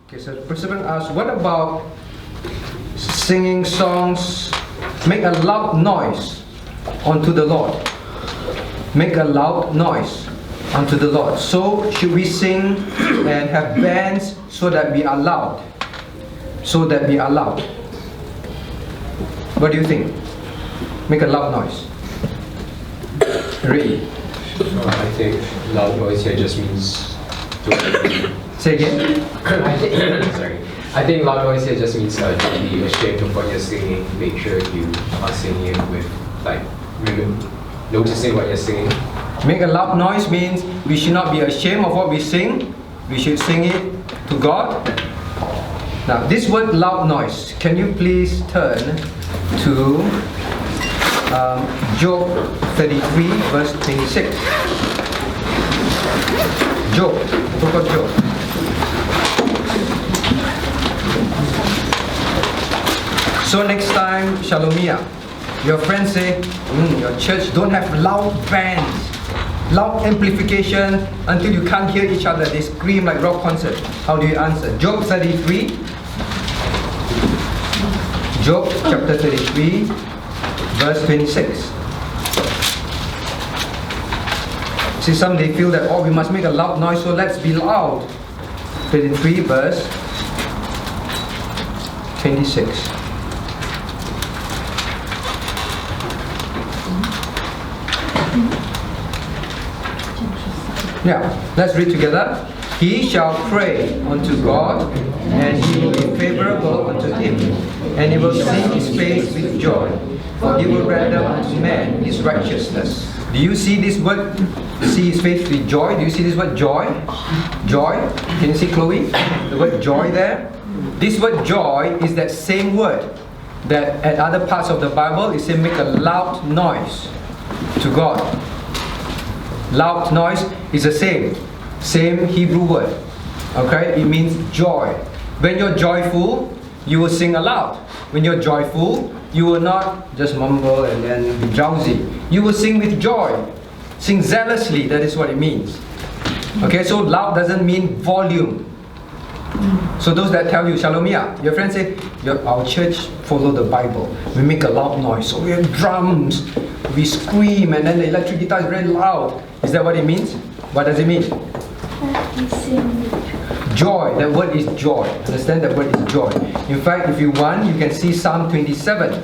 Okay, so the participant asks, what about singing songs, make a loud noise unto the Lord? Make a loud noise unto the Lord. So should we sing and have bands so that we are loud? So that we are loud. What do you think? Make a loud noise. Really? I think loud noise here just means Say again? I think loud noise here just means to be ashamed of what you're singing. Make sure you are singing it with, like, noticing what you're singing. Make a loud noise means we should not be ashamed of what we sing. We should sing it to God. Now, this word loud noise, can you please turn to Job 33 verse 26. Job, book of Job. So next time, Shalomia, your friends say, your church don't have loud bands, loud amplification until you can't hear each other. They scream like rock concert. How do you answer? Job 33. Job chapter 33, verse 26. See, some they feel that, we must make a loud noise, so let's be loud. 33 verse 26. Yeah, let's read together. He shall pray unto God, and he will be favorable unto him, and he will see his face with joy, for he will render unto man his righteousness. Do you see this word, see his face with joy? Do you see this word joy? Joy? Can you see, Chloe? The word joy there? This word joy is that same word that at other parts of the Bible it says make a loud noise to God. Loud noise is the same Hebrew word. Okay, it means joy. When you're joyful, you will sing aloud. When you're joyful, you will not just mumble and then be drowsy. You will sing with joy, sing zealously. That is what it means. Okay, so loud doesn't mean volume. So those that tell you, Shalomia, your friends say, our church follow the Bible. We make a loud noise. So we have drums, we scream, and then the electric guitar is very loud. Is that what it means? What does it mean? Joy. That word is joy. Understand, that word is joy. In fact, if you want, you can see Psalm 27.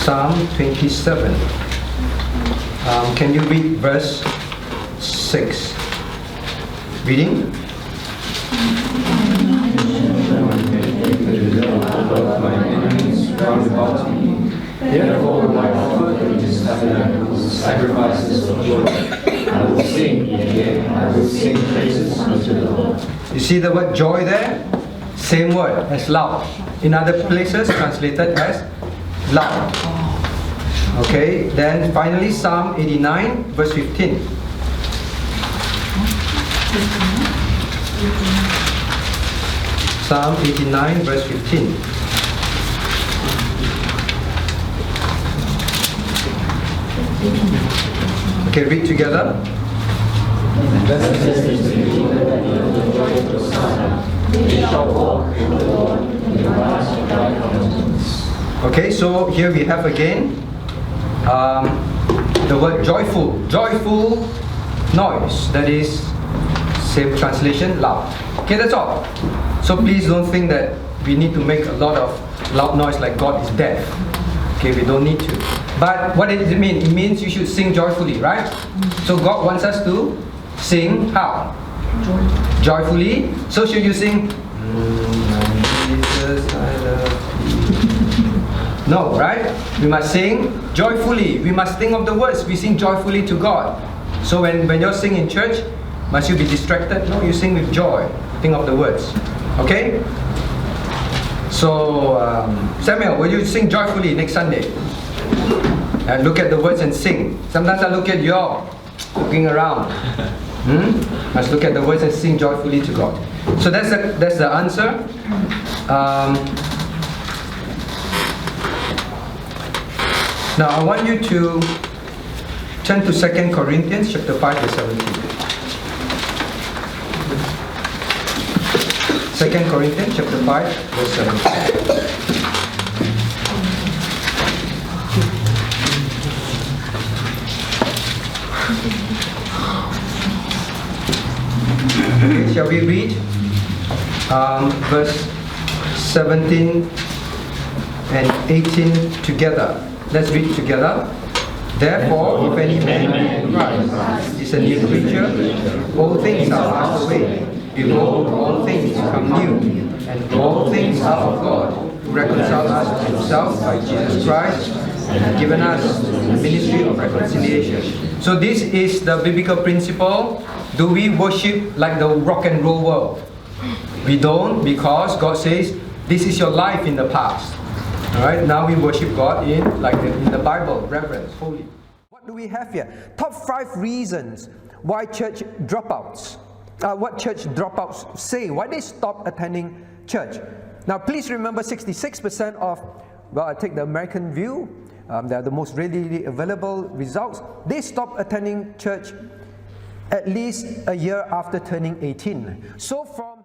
Psalm 27. Can you read verse 6? Reading? My enemies round about me. Therefore will I offer in his tabernacle sacrifices of joy. I will sing, yea, I will sing praises unto the Lord. You see the word joy there? Same word as loud. In other places translated as loud. Okay, then finally Psalm 89 verse 15. Psalm 89 verse 15. Okay, read together. Okay, so here we have again the word joyful. Joyful noise. That is, same translation, loud. Okay, that's all. So please don't think that we need to make a lot of loud noise like God is deaf. Okay, we don't need to. But what does it mean? It means you should sing joyfully, right? So God wants us to sing how? Joyfully. So should you sing, Jesus, I love you? No, right? We must sing joyfully. We must think of the words. We sing joyfully to God. So when you're singing in church, must you be distracted? No, you sing with joy. Think of the words. Okay? So, Samuel, will you sing joyfully next Sunday? And look at the words and sing. Sometimes I look at you all looking around. Must look at the words and sing joyfully to God. So that's the answer. Now I want you to turn to 2 Corinthians chapter 5 verse 17. 2 Corinthians chapter 5 verse 17. Okay, shall we read verse 17 and 18 together? Let's read together. Therefore, if any man be in Christ is a new creature, all things are passed away. Behold, all things become new, and all things are of God, who reconciled us to himself by Jesus Christ, and given us the ministry of reconciliation. So this is the biblical principle. Do we worship like the rock and roll world? We don't, because God says, this is your life in the past. Alright, now we worship God in the Bible, Reverend, holy. What do we have here? Top 5 reasons why church dropouts. What church dropouts say, why they stop attending church. Now please remember 66% of, well, I take the American view, they are the most readily available results. They stop attending church at least a year after turning 18. So from